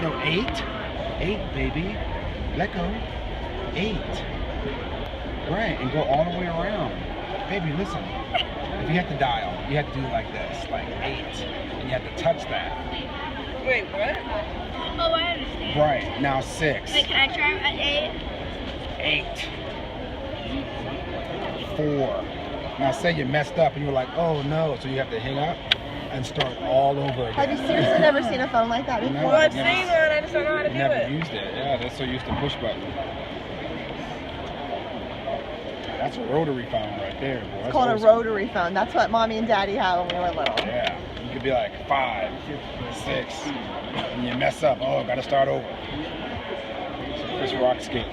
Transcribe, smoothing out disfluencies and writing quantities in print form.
No, 8. 8, baby. Let go. 8. Right, and go all the way around. Baby, listen. If you have to dial, you have to do it like this, like 8. And you have to touch that. Wait, what? Oh, I understand. Right, now 6. Wait, can I try at 8? 8. 4. Now say you messed up and you're like, oh no, so you have to hang up and start all over again. Have you seriously never seen a phone like that before? No, Well, I've never- seen one, I just don't know how to do Never it. used it. Yeah, they're so used to push button. That's a rotary phone right there, boy. It's called a rotary phone. That's what Mommy and Daddy had when we were little. Yeah, you could be like 5, 6, and you mess up. Oh, gotta start over. So Chris Rock skate.